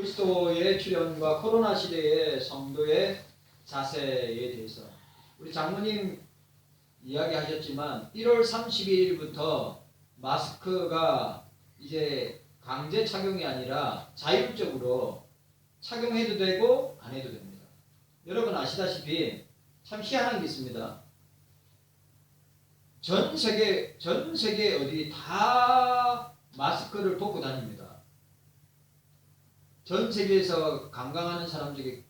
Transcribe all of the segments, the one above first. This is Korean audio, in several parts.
그리스도의 출현과 코로나 시대의 성도의 자세에 대해서 우리 장로님 이야기하셨지만 1월 31일부터 마스크가 이제 강제 착용이 아니라 자율적으로 착용해도 되고 안 해도 됩니다. 여러분 아시다시피 참 희한한 게 있습니다. 전 세계 어디 다 마스크를 벗고 다닙니다. 전 세계에서 관광하는 사람 중에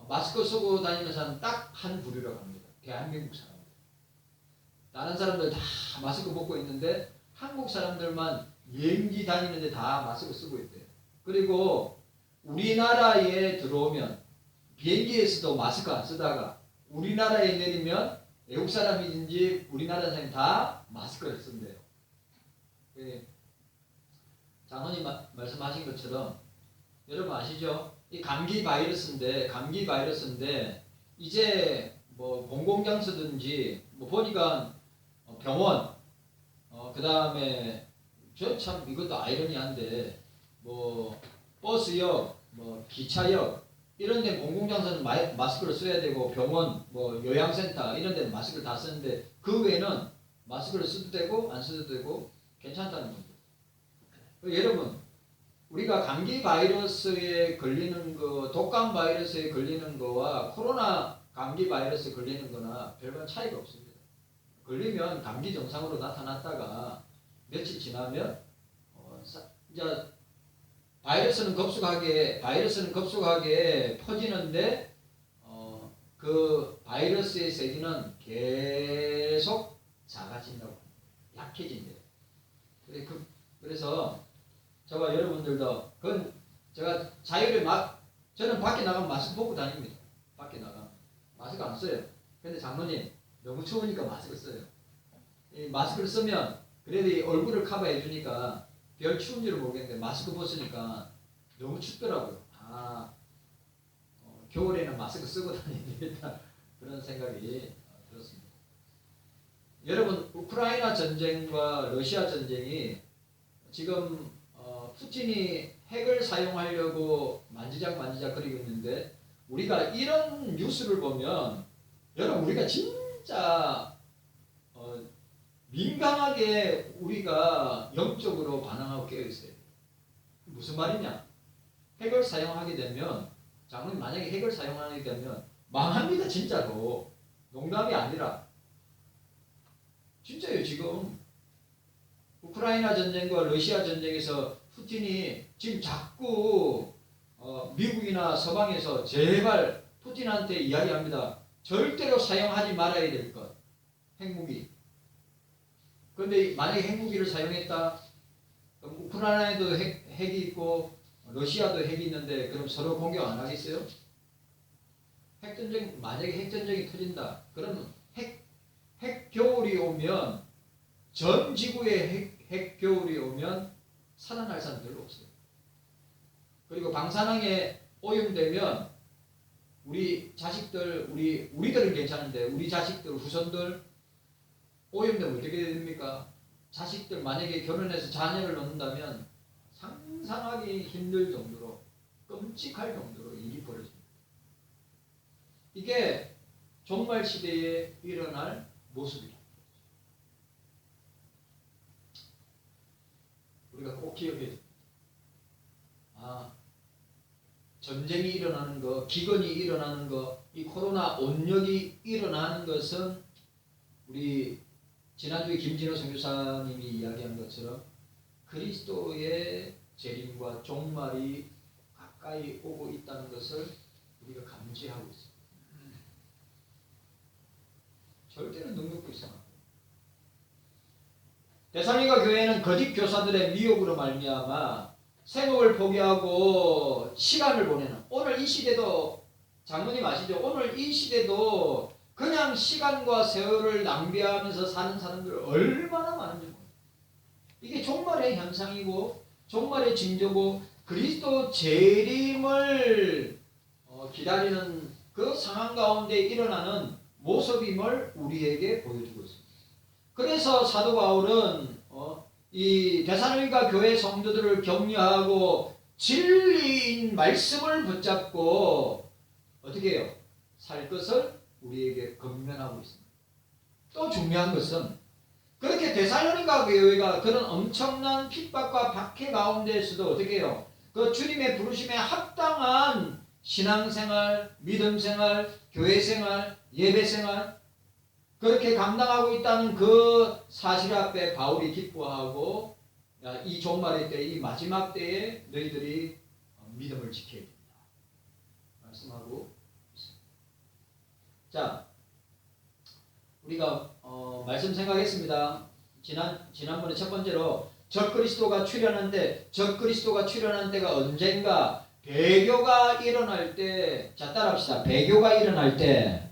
마스크 쓰고 다니는 사람 딱 한 부류라고 합니다. 대한민국 사람들. 다른 사람들 다 마스크 벗고 있는데 한국 사람들만 여행지 다니는데 다 마스크 쓰고 있대요. 그리고 우리나라에 들어오면 비행기에서도 마스크 안 쓰다가 우리나라에 내리면 외국 사람이든지 우리나라 사람이 다 마스크를 쓴대요. 장로님 말씀하신 것처럼 여러분 아시죠? 이 감기 바이러스인데 이제 뭐 공공장소든지 뭐 보니까 병원 그 다음에 저 참 이것도 아이러니한데 뭐 버스역 뭐 기차역 이런 데 공공장소는 마스크를 써야 되고 병원 뭐 요양센터 이런 데는 마스크를 다 쓰는데 그 외에는 마스크를 써도 되고 안 써도 되고 괜찮다는 겁니다. 여러분 우리가 감기 바이러스에 걸리는 거, 독감 바이러스에 걸리는 거와 코로나 감기 바이러스에 걸리는 거나 별반 차이가 없습니다. 걸리면 감기 증상으로 나타났다가 며칠 지나면 이제 바이러스는 급속하게 퍼지는데 그 바이러스의 세기는 계속 작아진다고 약해진대요. 그래서 저와 여러분들도 그건 제가 자유를 저는 밖에 나가면 마스크 벗고 다닙니다. 밖에 나가면 마스크 안 써요. 근데 장로님 너무 추우니까 마스크 써요. 이 마스크를 쓰면 그래도 이 얼굴을 커버해 주니까 별 추운 줄을 모르겠는데 마스크 벗으니까 너무 춥더라고요. 겨울에는 마스크 쓰고 다녀야 되겠다 그런 생각이 들었습니다. 여러분 우크라이나 전쟁과 러시아 전쟁이 지금 푸틴이 핵을 사용하려고 만지작거리고 있는데 우리가 이런 뉴스를 보면 여러분 우리가 진짜 민감하게 우리가 영적으로 반응하고 깨어있어요. 무슨 말이냐? 핵을 사용하게 되면 장로님 만약에 핵을 사용하게 되면 망합니다. 진짜로. 농담이 아니라 진짜예요. 지금 우크라이나 전쟁과 러시아 전쟁에서 푸틴이 지금 자꾸 미국이나 서방에서 제발 푸틴한테 이야기합니다. 절대로 사용하지 말아야 될 것. 핵무기. 그런데 만약에 핵무기를 사용했다. 그럼 우크라이나에도 핵이 있고 러시아도 핵이 있는데 그럼 서로 공격 안 하겠어요? 만약에 핵전쟁이 터진다. 그러면 핵겨울이 오면 전 지구에 핵겨울이 오면 살아날 사람 별로 없어요. 그리고 방사능에 오염되면 우리 자식들, 우리들은 괜찮은데 우리 자식들, 후손들 오염되면 어떻게 됩니까? 자식들 만약에 결혼해서 자녀를 낳는다면 상상하기 힘들 정도로 끔찍할 정도로 일이 벌어집니다. 이게 종말 시대에 일어날 모습이다. 우리가 꼭 기억해야 됩니다. 전쟁이 일어나는 거, 기근이 일어나는 거, 이 코로나 온역이 일어나는 것은 우리 지난주에 김진호 선교사님이 이야기한 것처럼 그리스도의 재림과 종말이 가까이 오고 있다는 것을 우리가 감지하고 있습니다. 절대로 눈 감고 있어요. 데살로니가 교회는 거짓 교사들의 미혹으로 말미암아 생업을 포기하고 시간을 보내는 오늘 이 시대도 장로님 아시죠? 오늘 이 시대도 그냥 시간과 세월을 낭비하면서 사는 사람들 얼마나 많은지 모릅니다. 이게 종말의 현상이고 종말의 징조고 그리스도 재림을 기다리는 그 상황 가운데 일어나는 모습임을 우리에게 보여주고 있습니다. 그래서 사도 바울은 이 데살로니가 교회 성도들을 격려하고 진리인 말씀을 붙잡고 어떻게 해요? 살 것을 우리에게 권면하고 있습니다. 또 중요한 것은 그렇게 데살로니가 교회가 그런 엄청난 핍박과 박해 가운데에서도 어떻게 해요? 그 주님의 부르심에 합당한 신앙생활, 믿음생활, 교회생활, 예배생활 그렇게 감당하고 있다는 그 사실 앞에 바울이 기뻐하고 이 종말의 때, 이 마지막 때에 너희들이 믿음을 지켜야 된다 말씀하고 있습니다. 자, 우리가 말씀 생각했습니다. 지난번에 첫 번째로 적그리스도가 출현한 때가 언젠가 배교가 일어날 때, 자 따라합시다. 배교가 일어날 때,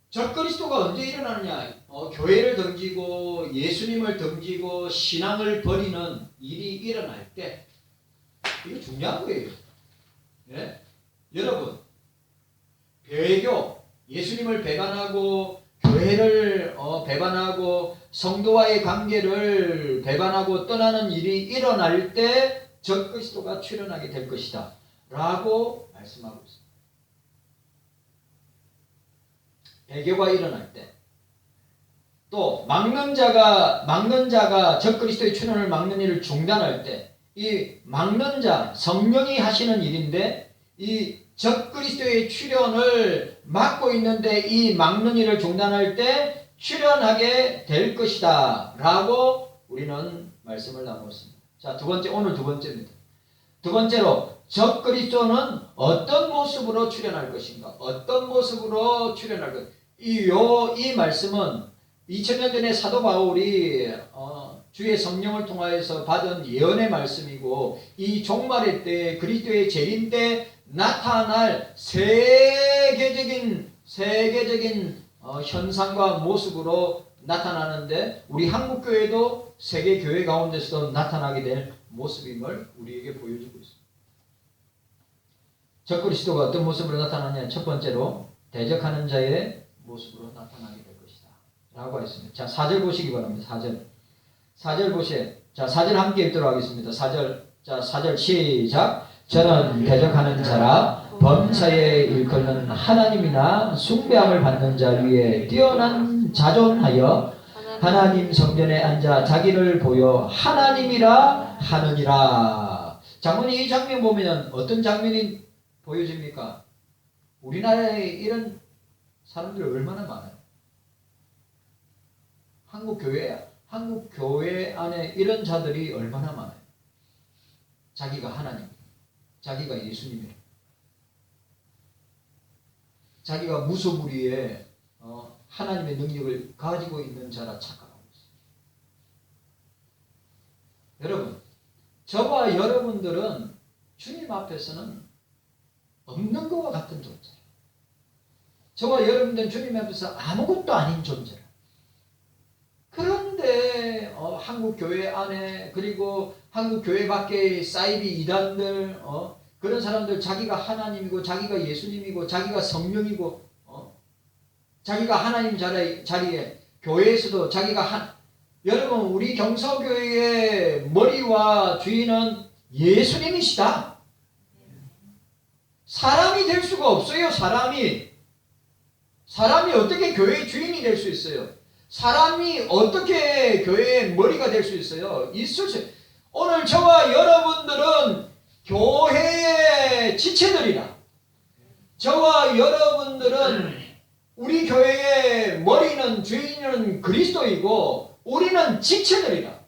적그리스도가 언제 일어나느냐? 교회를 등지고 예수님을 등지고 신앙을 버리는 일이 일어날 때, 이거 중요한 거예요. 네? 여러분, 배교, 예수님을 배반하고 교회를 배반하고 성도와의 관계를 배반하고 떠나는 일이 일어날 때 적그리스도가 출현하게 될 것이다 라고 말씀하고 있습니다. 배교가 일어날 때, 또 막는 자가 적그리스도의 출현을 막는 일을 중단할 때, 이 막는 자 성령이 하시는 일인데 이 적그리스도의 출현을 막고 있는데 이 막는 일을 중단할 때 출현하게 될 것이다 라고 우리는 말씀을 나누었습니다. 자, 오늘 두 번째입니다. 두 번째로 적그리스도는 어떤 모습으로 출현할 것인가? 어떤 모습으로 출현할 것? 이 말씀은 2000년 전에 사도 바울이 주의 성령을 통하여서 받은 예언의 말씀이고 이 종말의 때 그리스도의 재림 때 나타날 세계적인 현상과 모습으로 나타나는데 우리 한국교회도 세계교회 가운데서도 나타나게 될 모습임을 우리에게 보여주고 있습니다. 적그리스도가 어떤 모습으로 나타나냐? 첫 번째로 대적하는 자의 모습으로 나타나게 될 것이다 라고 했습니다. 자, 4절 보시기 바랍니다. 4절 보세요. 자, 4절 함께 읽도록 하겠습니다. 4절 시작. 저는 대적하는 자라 범사에 일컫는 하나님이나 숭배함을 받는 자 위에 뛰어난 자존하여 하나님 성전에 앉아 자기를 보여 하나님이라 하느니라. 장모님, 이 장면 보면 어떤 장면이 보여집니까? 우리나라에 이런 사람들 얼마나 많아요. 한국 교회 안에 이런 자들이 얼마나 많아요. 자기가 하나님, 자기가 예수님이래. 자기가 무소불위에 하나님의 능력을 가지고 있는 자라 착각하고 있어요. 여러분, 저와 여러분들은 주님 앞에서는 없는 것과 같은 존재예요. 저와 여러분들은 주님 앞에서 아무것도 아닌 존재예요. 그런데 한국 교회 안에 그리고 한국 교회 밖에 사이비 이단들 그런 사람들 자기가 하나님이고 자기가 예수님이고 자기가 성령이고 자기가 하나님 자리에 교회에서도 자기가 여러분, 우리 경서교회의 머리와 주인은 예수님이시다. 사람이 될 수가 없어요. 사람이 어떻게 교회의 주인이 될 수 있어요? 사람이 어떻게 교회의 머리가 될 수 있어요? 오늘 저와 여러분들은 교회의 지체들이라. 저와 여러분들은 우리 교회의 머리는 주인은 그리스도이고 우리는 지체들이라.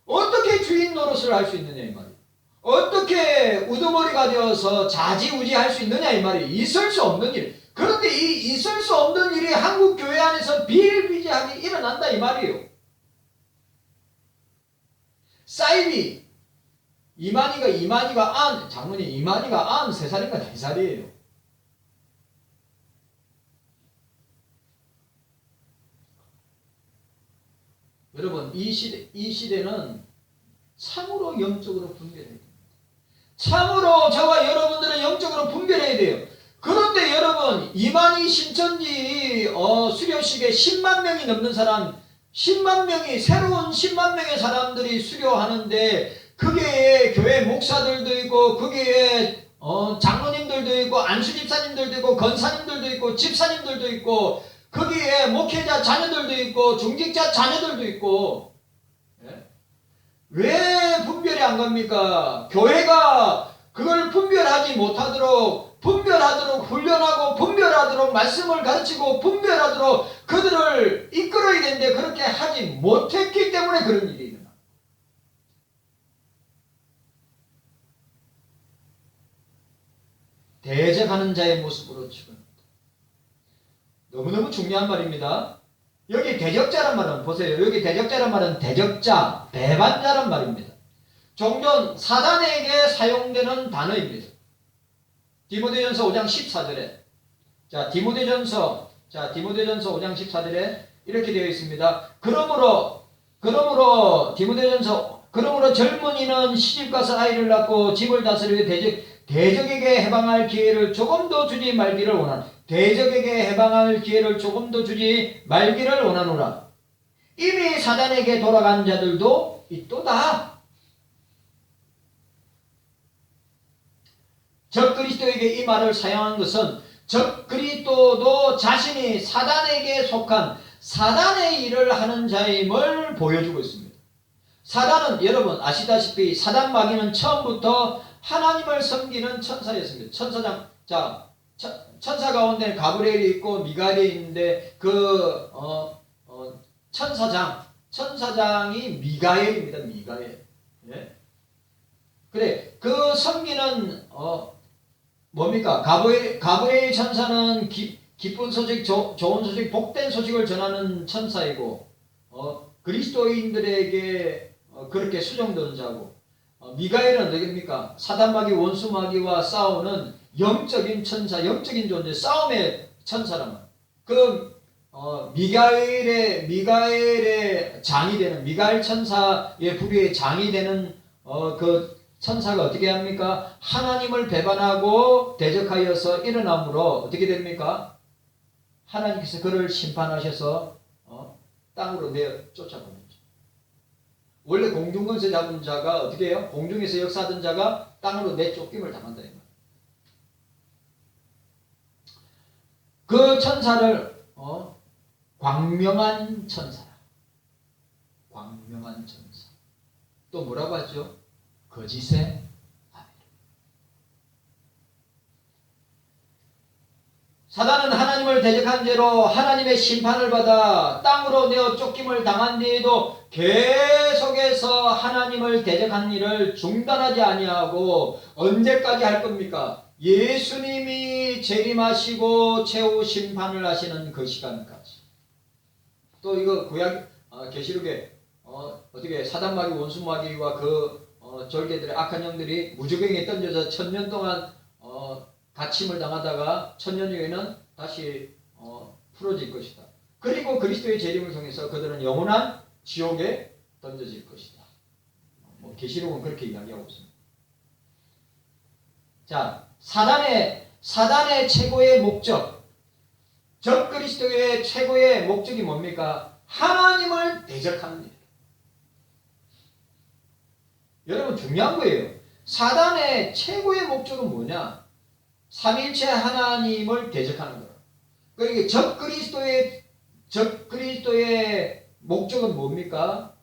어떻게 주인 노릇을 할 수 있느냐 이 말이에요. 어떻게 우두머리가 되어서 좌지우지할 수 있느냐 이 말이에요. 있을 수 없는 일. 그런데 이 있을 수 없는 일이 한국 교회 안에서 비일비재하게 일어난다 이 말이에요. 사이비 이만희가 장모님 이만희가 93살인가 4살이에요. 여러분, 이 시대는 참으로 영적으로 분별해야 됩니다. 참으로 저와 여러분들은 영적으로 분별해야 돼요. 그런데 여러분, 이만희 신천지 수료식에 10만 명이 넘는 사람, 새로운 10만 명의 사람들이 수료하는데 거기에 교회 목사들도 있고 거기에 장로님들도 있고 안수 집사님들도 있고 권사님들도 있고 집사님들도 있고 거기에 목회자 자녀들도 있고 중직자 자녀들도 있고 예? 왜 분별이 안 갑니까? 교회가 그걸 분별하지 못하도록 분별하도록 훈련하고 분별하도록 말씀을 가르치고 분별하도록 그들을 이끌어야 되는데 그렇게 하지 못했기 때문에 그런 일이 일어나. 대적하는 자의 모습으로 지금 너무너무 중요한 말입니다. 여기 대적자란 말은 보세요. 여기 대적자란 말은 대적자, 배반자란 말입니다. 종종 사단에게 사용되는 단어입니다. 디모데전서 5장 14절에 디모데전서 5장 14절에 이렇게 되어 있습니다. 그러므로 디모데전서 그러므로 젊은이는 시집가서 아이를 낳고 집을 다스리고 대적에게 해방할 기회를 조금 더 주지 말기를 원하노라. 대적에게 해방할 기회를 조금 더 주지 말기를 원하노라. 이미 사단에게 돌아간 자들도 있도다. 적그리스도에게 이 말을 사용한 것은 적그리스도도 자신이 사단에게 속한 사단의 일을 하는 자임을 보여주고 있습니다. 사단은 여러분 아시다시피 사단 마귀는 처음부터 하나님을 섬기는 천사였습니다. 천사 가운데 가브리엘이 있고 미가엘이 있는데 그 천사장이 미가엘입니다. 미가엘. 예? 그래 그 섬기는 뭡니까? 가브리엘 천사는 기쁜 소식, 좋은 소식, 복된 소식을 전하는 천사이고 그리스도인들에게 그렇게 수종되는 자고 미가엘은 누굽니까? 사단마귀 원수마귀와 싸우는 영적인 천사, 영적인 존재, 싸움의 천사란 말. 그 미가엘의 장이 되는 미가엘 천사의 부류의 장이 되는 그 천사가 어떻게 합니까? 하나님을 배반하고 대적하여서 일어남으로 어떻게 됩니까? 하나님께서 그를 심판하셔서 땅으로 내어 쫓아보내죠. 원래 공중권세 잡은 자가 어떻게 해요? 공중에서 역사하던 자가 땅으로 내쫓김을 당한다. 그 천사를 광명한 천사라. 광명한 천사. 또 뭐라고 하죠? 거짓의 아벨. 사단은 하나님을 대적한 죄로 하나님의 심판을 받아 땅으로 내어 쫓김을 당한 뒤에도 계속해서 하나님을 대적한 일을 중단하지 아니하고 언제까지 할 겁니까? 예수님이 재림하시고 최후 심판을 하시는 그 시간까지. 또 이거 구약 계시록에 어떻게 사단마귀 원수마귀와 그 졸개들의 악한 영들이 무저갱이에 던져서 1000년 동안 갇힘을 당하다가 1000년 후에는 다시 풀어질 것이다. 그리고 그리스도의 재림을 통해서 그들은 영원한 지옥에 던져질 것이다. 계시록은 그렇게 이야기하고 있습니다. 자, 사단의 최고의 목적, 적그리스도의 최고의 목적이 뭡니까? 하나님을 대적하는 일. 여러분 중요한 거예요. 사단의 최고의 목적은 뭐냐? 삼위일체 하나님을 대적하는 거예요. 그러니까 적그리스도의 목적은 뭡니까?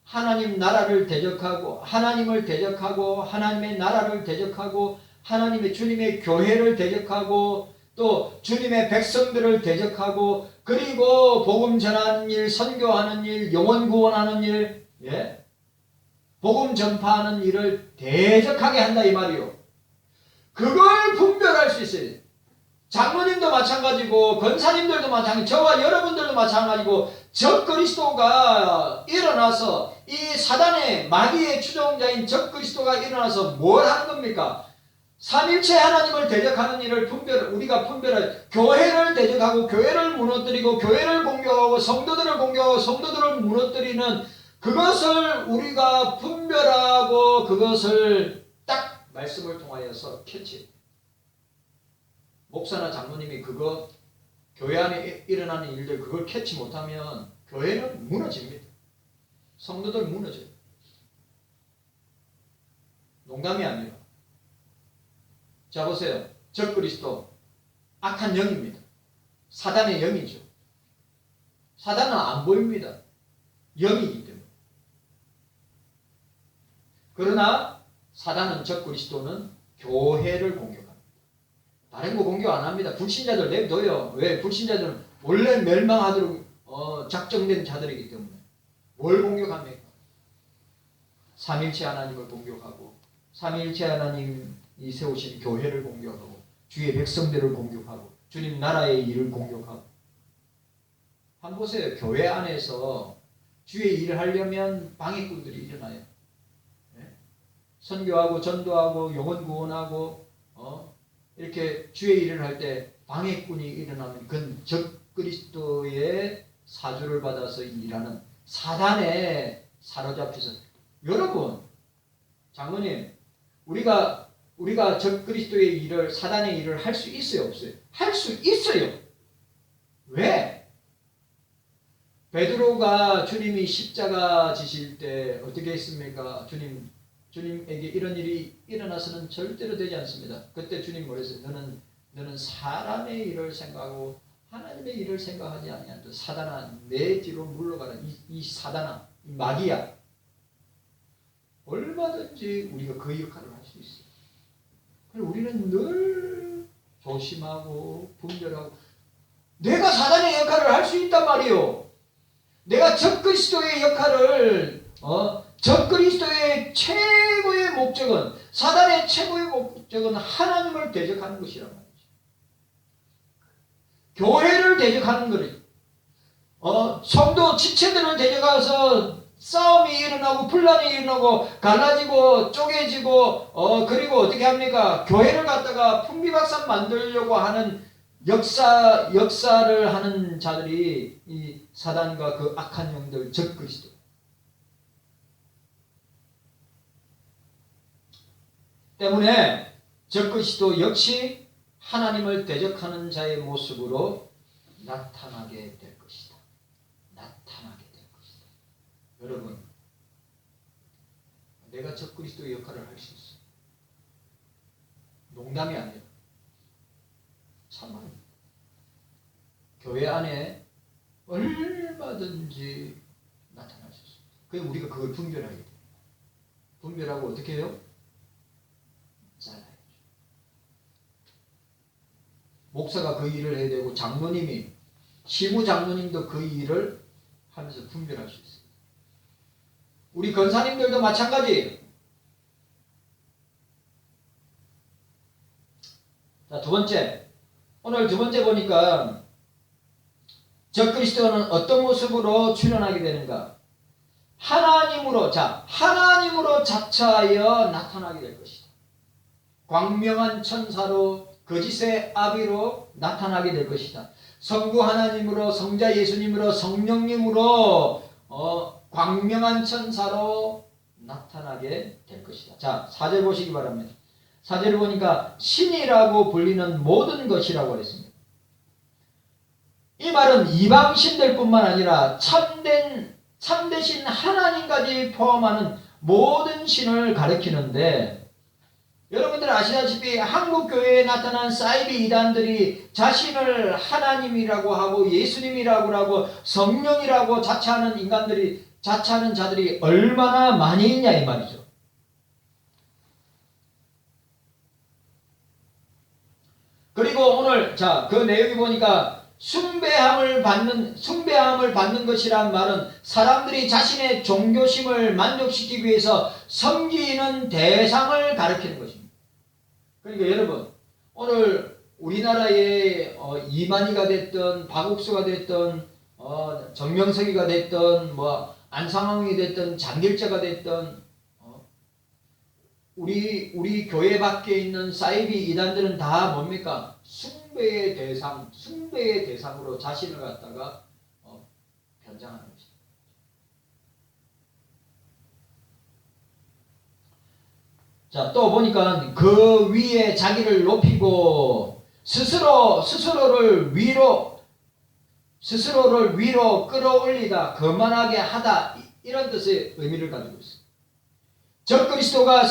하나님 나라를 대적하고 하나님을 대적하고 하나님의 나라를 대적하고 하나님의 주님의 교회를 대적하고 또 주님의 백성들을 대적하고 그리고 복음 전하는 일, 선교하는 일, 영혼 구원하는 일, 예? 복음 전파하는 일을 대적하게 한다 이 말이요. 그걸 분별할 수 있어요. 장로님도 마찬가지고 권사님들도 마찬가지고 저와 여러분들도 마찬가지고 적그리스도가 일어나서 이 사단의 마귀의 추종자인 적그리스도가 일어나서 뭘 하는 겁니까? 삼일체 하나님을 대적하는 일을 우리가 분별할 교회를 대적하고 교회를 무너뜨리고 교회를 공격하고 성도들을 공격하고 성도들을 무너뜨리는 그것을 우리가 분별하고 그것을 딱 말씀을 통하여서 캐치. 목사나 장로님이 그거 교회 안에 일어나는 일들 그걸 캐치 못하면 교회는 무너집니다. 성도들 무너져요. 농담이 아니라. 자 보세요. 적그리스도 악한 영입니다. 사단의 영이죠. 사단은 안 보입니다. 영이기 때문에. 그러나 사단은 적그리스도는 교회를 공격합니다. 다른 거 공격 안 합니다. 불신자들 내버려둬요. 왜? 불신자들은 원래 멸망하도록 작정된 자들이기 때문에. 뭘 공격합니까? 삼일체 하나님을 공격하고 삼일체 하나님이 세우신 교회를 공격하고 주의 백성들을 공격하고 주님 나라의 일을 공격하고. 한번 보세요. 교회 안에서 주의 일을 하려면 방해꾼들이 일어나요. 선교하고 전도하고 영혼 구원하고 이렇게 주의 일을 할 때 방해꾼이 일어나면 그건 적그리스도의 사주를 받아서 일하는 사단에 사로잡혀서. 여러분 장로님 우리가 적그리스도의 일을 사단의 일을 할 수 있어요 없어요? 할 수 있어요. 왜? 베드로가 주님이 십자가 지실 때 어떻게 했습니까? 주님에게 이런 일이 일어나서는 절대로 되지 않습니다. 그때 주님 뭐랬어요? 너는 사람의 일을 생각하고 하나님의 일을 생각하지 아니한다. 사단아 내 뒤로 물러가라. 이 사단아 이 마귀야. 얼마든지 우리가 그 역할을 할 수 있어요. 그리고 우리는 늘 조심하고 분별하고 내가 사단의 역할을 할 수 있단 말이에요. 내가 적그리스도의 역할을 적그리스도의 최고의 목적은 사단의 최고의 목적은 하나님을 대적하는 것이란 말이죠. 교회를 대적하는 거예요. 성도 지체들을 대적해서 싸움이 일어나고 분란이 일어나고 갈라지고 쪼개지고 그리고 어떻게 합니까? 교회를 갖다가 풍비박산 만들려고 하는 역사를 하는 자들이 이 사단과 그 악한 영들 적그리스도. 때문에 적그리스도 역시 하나님을 대적하는 자의 모습으로 나타나게 될 것이다. 나타나게 될 것이다. 여러분, 내가 적그리스도의 역할을 할 수 있어. 농담이 아니라 참말입니다. 교회 안에 얼마든지 나타날 수 있습니다. 그래서 우리가 그걸 분별하게 돼요. 분별하고 어떻게 해요? 잘라야죠. 목사가 그 일을 해야 되고 장로님이 시무 장로님도 그 일을 하면서 분별할 수 있어요. 우리 권사님들도 마찬가지예요. 자, 두 번째. 오늘 두 번째 보니까 적그리스도는 어떤 모습으로 출현하게 되는가? 하나님으로 자처하여 나타나게 될 것이다. 광명한 천사로 거짓의 아비로 나타나게 될 것이다. 성부 하나님으로 성자 예수님으로 성령님으로 광명한 천사로 나타나게 될 것이다. 자, 4절 보시기 바랍니다. 4절을 보니까 신이라고 불리는 모든 것이라고 했습니다. 이 말은 이방신들 뿐만 아니라 참되신 하나님까지 포함하는 모든 신을 가리키는데, 여러분들 아시다시피 한국교회에 나타난 사이비 이단들이 자신을 하나님이라고 하고 예수님이라고 하고 성령이라고 자처하는 자들이 얼마나 많이 있냐 이 말이죠. 그리고 오늘 그 내용이 보니까 숭배함을 받는 것이란 말은 사람들이 자신의 종교심을 만족시키기 위해서 섬기는 대상을 가리키는 것입니다. 그러니까 여러분, 오늘 우리나라에 이만희가 됐든 박옥수가 됐든 정명석이가 됐든 안상황이 됐든 장길자가 됐든 우리 교회 밖에 있는 사이비 이단들은 다 뭡니까? 숭배의 대상으로 자신을 갖다가 변장하는 것입니다. 자, 또 보니까 그 위에 자기를 높이고 스스로를 위로 끌어올리다, 거만하게 하다, 이런 뜻의 의미를 가지고 있습니다. 적그리스도가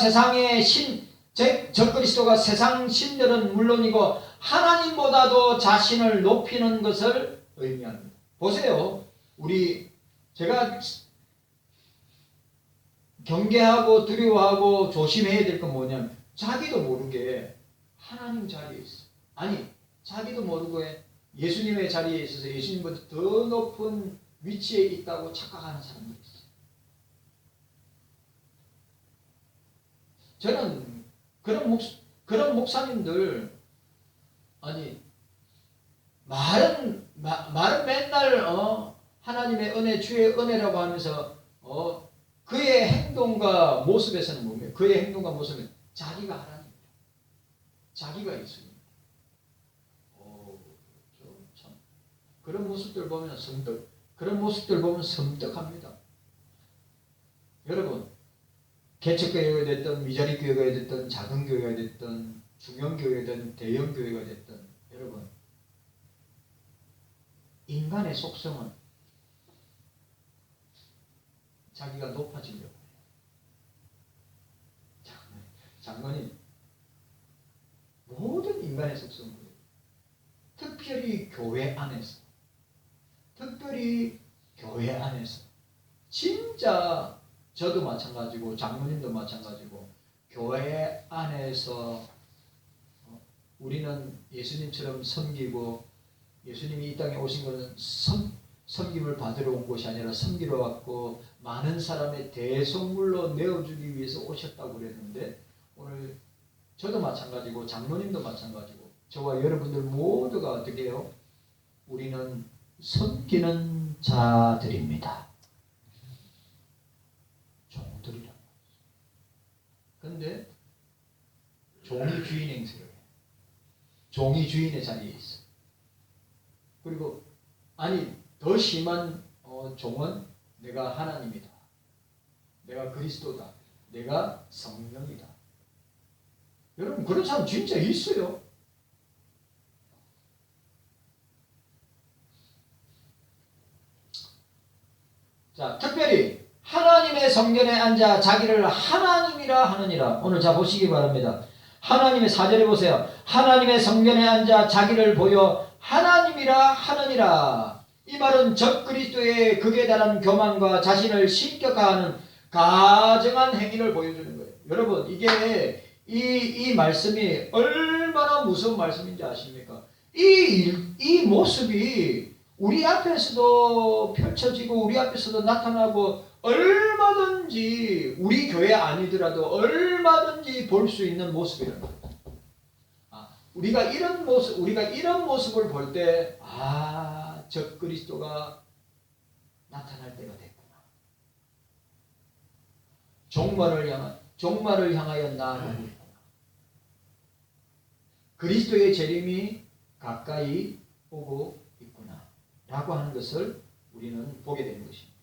적그리스도가 세상 신들은 물론이고 하나님보다도 자신을 높이는 것을 의미합니다. 보세요. 제가 경계하고 두려워하고 조심해야 될 건 뭐냐면 자기도 모르게 하나님 자리에 있어. 아니 자기도 모르게 예수님의 자리에 있어서 예수님보다 더 높은 위치에 있다고 착각하는 사람들이 있어요. 저는 그런 목사님들 아니 말은 맨날 하나님의 은혜 주의 은혜라고 하면서 그의 행동과 모습에서는 뭐예요? 그의 행동과 모습은 자기가 하나님이에요. 자기가 예수님. 참 그런 모습들 보면 섬뜩합니다. 여러분 개척교회가 됐든 미자리 교회가 됐든 작은 교회가 됐든 중형 교회가 됐든 대형 교회가 됐든 여러분 인간의 속성은 자기가 높아지려고 해요. 장로님 모든 인간의 속성은 특별히 교회 안에서 진짜 저도 마찬가지고 장로님도 마찬가지고 교회 안에서 우리는 예수님처럼 섬기고 예수님이 이 땅에 오신 것은 섬김을 받으러 온 것이 아니라 섬기러 왔고 많은 사람의 대속물로 내어주기 위해서 오셨다고 그랬는데 오늘 저도 마찬가지고 장로님도 마찬가지고 저와 여러분들 모두가 어떻게 해요? 우리는 섬기는 자들입니다. 종들이라. 그런데 종이 주인 행세를 해. 종이 주인의 자리에 있어. 그리고 더 심한 종은 내가 하나님이다. 내가 그리스도다. 내가 성령이다. 여러분 그런 사람 진짜 있어요. 자, 특별히 하나님의 성전에 앉아 자기를 하나님이라 하느니라. 오늘 자 보시기 바랍니다. 하나님의 4절에 보세요. 하나님의 성전에 앉아 자기를 보여 하나님이라 하느니라. 이 말은 적그리스도의 극에 달한 교만과 자신을 신격화하는 가증한 행위를 보여주는 거예요. 여러분 이게 이 말씀이 얼마나 무서운 말씀인지 아십니까? 이 모습이 우리 앞에서도 펼쳐지고 우리 앞에서도 나타나고 얼마든지 우리 교회 아니더라도 얼마든지 볼 수 있는 모습이라는 거예요. 우리가 이런 모습을 볼 때 적그리스도가 나타날 때가 됐구나. 종말을 향하여 나아가고 있구나. 그리스도의 재림이 가까이 오고 있구나 라고 하는 것을 우리는 보게 되는 것입니다.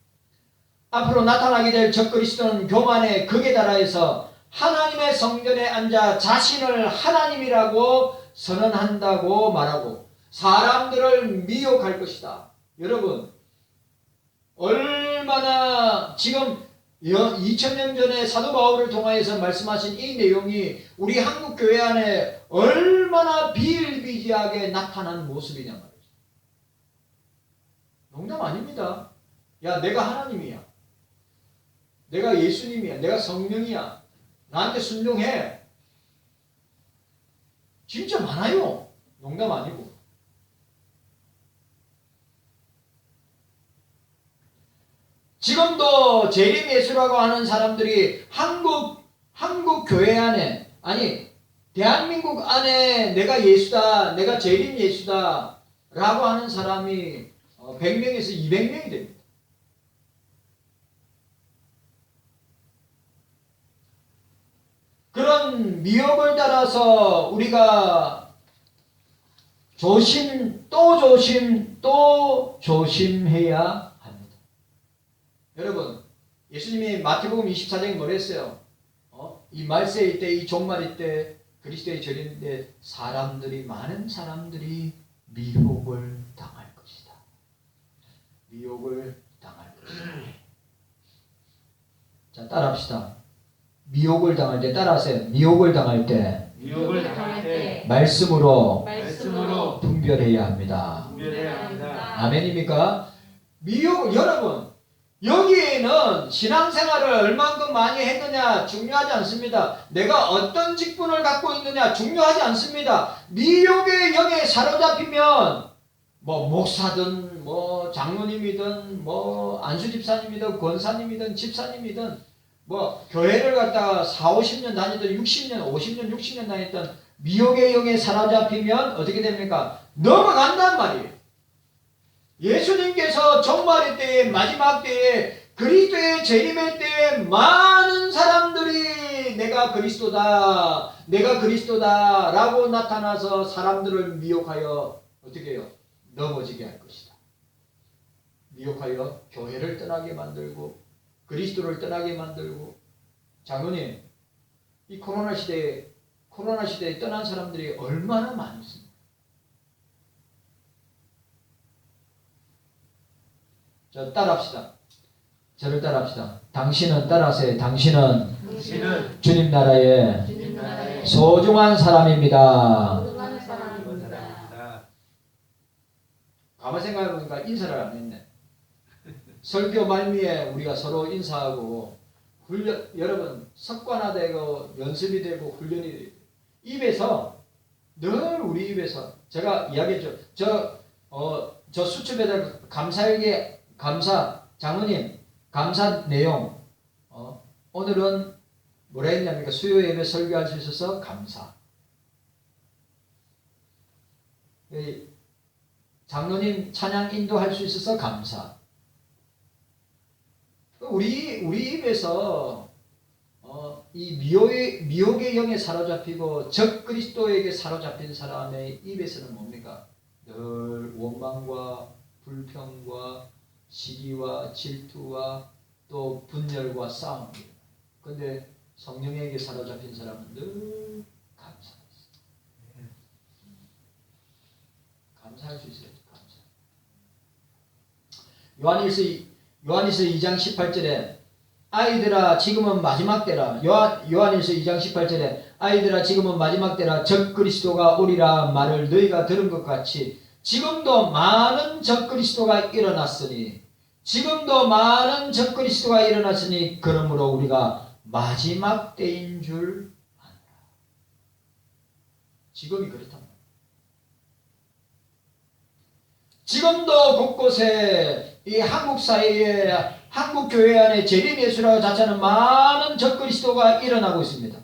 앞으로 나타나게 될 적그리스도는 교만의 극에 달하여서 하나님의 성전에 앉아 자신을 하나님이라고 선언한다고 말하고 사람들을 미혹할 것이다. 여러분 얼마나 지금 2000년 전에 사도 바울을 통하여서 말씀하신 이 내용이 우리 한국 교회 안에 얼마나 비일비재하게 나타난 모습이냐 말이죠. 농담 아닙니다. 야, 내가 하나님이야. 내가 예수님이야. 내가 성령이야. 나한테 순종해. 진짜 많아요. 농담 아니고. 지금도 재림예수라고 하는 사람들이 한국 교회 안에 대한민국 안에 내가 예수다, 내가 재림예수다 라고 하는 사람이 100명에서 200명이 됩니다. 그런 미혹을 따라서 우리가 조심해야 합니다. 여러분, 예수님이 마태복음 24장에 뭐라 했어요? 이 말세일 때, 이 종말일 때, 그리스도의 절일 때 많은 사람들이 미혹을 당할 것이다. 미혹을 당할 것이다. 자, 따라합시다. 미혹을 당할 때 따라하세요. 미혹을 당할 때 미혹을 당할 때 말씀으로 분별해야 합니다. 분별해야 합니다. 아멘입니까? 미혹 여러분 여기에는 신앙생활을 얼만큼 많이 했느냐 중요하지 않습니다. 내가 어떤 직분을 갖고 있느냐 중요하지 않습니다. 미혹의 영에 사로잡히면 뭐 목사든 뭐 장로님이든 뭐 안수집사님이든 권사님이든 집사님이든 뭐 교회를 갖다가 4, 50년 다니든 60년, 50년, 60년 다녔던 미혹의 영에 사로잡히면 어떻게 됩니까? 넘어간단 말이에요. 예수님께서 종말의 때에 마지막 때에 그리스도의 재림의 때에 많은 사람들이 내가 그리스도다 라고 나타나서 사람들을 미혹하여 어떻게 해요? 넘어지게 할 것이다. 미혹하여 교회를 떠나게 만들고 그리스도를 떠나게 만들고. 장로님 이 코로나 시대에 떠난 사람들이 얼마나 많이 있습니까? 자, 따라합시다. 저를 따라합시다. 당신은 따라하세요. 당신은 주님 나라의 소중한 사람입니다. 가만 생각해보니까 인사를 안 했네. 설교 말미에 우리가 서로 인사하고 훈련, 여러분 습관화되고 연습이 되고 훈련이 되고 입에서 늘 우리 입에서 제가 이야기했죠. 저 수첩에다 감사일기 감사 장로님 감사 내용 오늘은 뭐라 했냐니까 수요 예배 설교할 수 있어서 감사. 장로님 찬양 인도할 수 있어서 감사. 우리 입에서 이 미혹의 영에 사로잡히고 적 그리스도에게 사로잡힌 사람의 입에서는 뭡니까? 늘 원망과 불평과 시기와 질투와 또 분열과 싸움입니다. 그런데 성령에게 사로잡힌 사람은 늘 감사가 있어요. 감사할 수 있어요. 감사. 요한일서 2장 18절에 아이들아 지금은 마지막 때라. 요한일서 2장 18절에 아이들아 지금은 마지막 때라. 적 그리스도가 오리라 말을 너희가 들은 것 같이 지금도 많은 적 그리스도가 일어났으니 그러므로 우리가 마지막 때인 줄 안다. 지금이 그렇단 말이야. 지금도 곳곳에 이 한국 사회에 한국 교회 안에 재림 예수라고 자처하는 많은 적 그리스도가 일어나고 있습니다.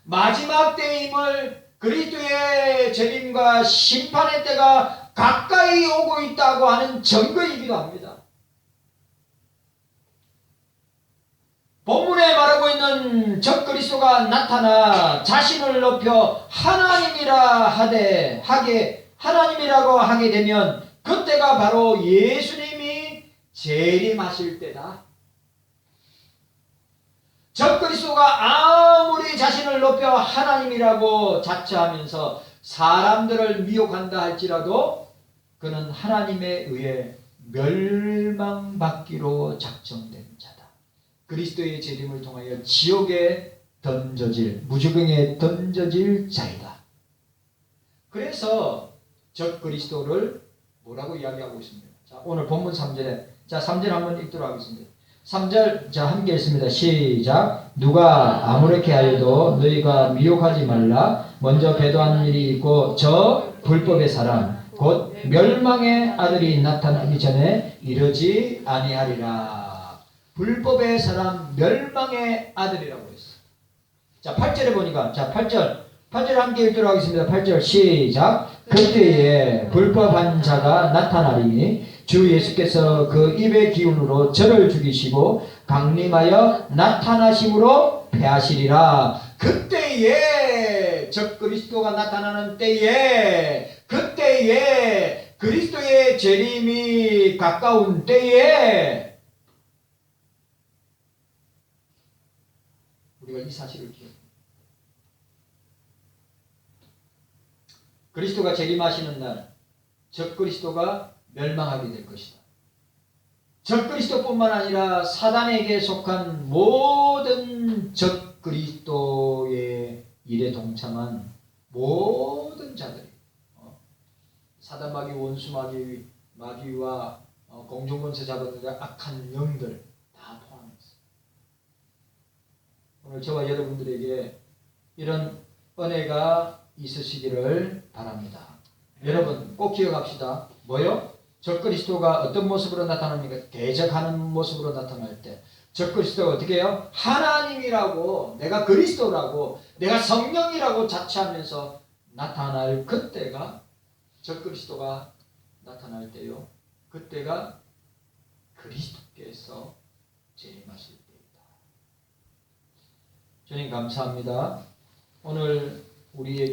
마지막 때임을 그리스도의 재림과 심판의 때가 가까이 오고 있다고 하는 증거이기도 합니다. 본문에 말하고 있는 적 그리스도가 나타나 자신을 높여 하나님이라고 하게 되면 그때가 바로 예수님이 재림하실 때다. 적 그리스도가 아무리 자신을 높여 하나님이라고 자처하면서 사람들을 미혹한다 할지라도 그는 하나님에 의해 멸망받기로 작정된 자다. 그리스도의 재림을 통하여 지옥에 무지경에 던져질 자이다. 그래서 적 그리스도를 뭐라고 이야기하고 있습니다. 자, 오늘 본문 3절에 3절 한번 읽도록 하겠습니다. 3절 함께 읽습니다. 시작. 누가 아무렇게 하여도 너희가 미혹하지 말라. 먼저 배도하는 일이 있고 저 불법의 사람 곧 멸망의 아들이 나타나기 전에 이르지 아니하리라. 불법의 사람 멸망의 아들이라고 했어요. 자 8절에 보니까 8절 함께 읽도록 하겠습니다. 8절 시작. 그때에 불법한 자가 나타나리니 주 예수께서 그 입의 기운으로 저를 죽이시고 강림하여 나타나심으로 패하시리라. 그때에 적 그리스도가 나타나는 때에 그때에 그리스도의 재림이 가까운 때에 우리가 이 사실을 기억합니다. 그리스도가 재림하시는 날 적 그리스도가 멸망하게 될 것이다. 적 그리스도뿐만 아니라 사단에게 속한 모든 적 그리스도의 일에 동참한 모든 자들이 사단마귀, 원수마귀, 마귀와 공중권세 잡은 악한 영들 다 포함했어요. 오늘 저와 여러분들에게 이런 은혜가 있으시기를 바랍니다. 여러분 꼭 기억합시다. 뭐요? 적그리스도가 어떤 모습으로 나타납니까? 대적하는 모습으로 나타날 때 적그리스도가 어떻게 해요? 하나님이라고, 내가 그리스도라고, 내가 성령이라고 자처하면서 나타날 그때가 적그리스도가 나타날 때요. 그때가 그리스도께서 재림하실 때이다. 주님 감사합니다. 오늘 우리에게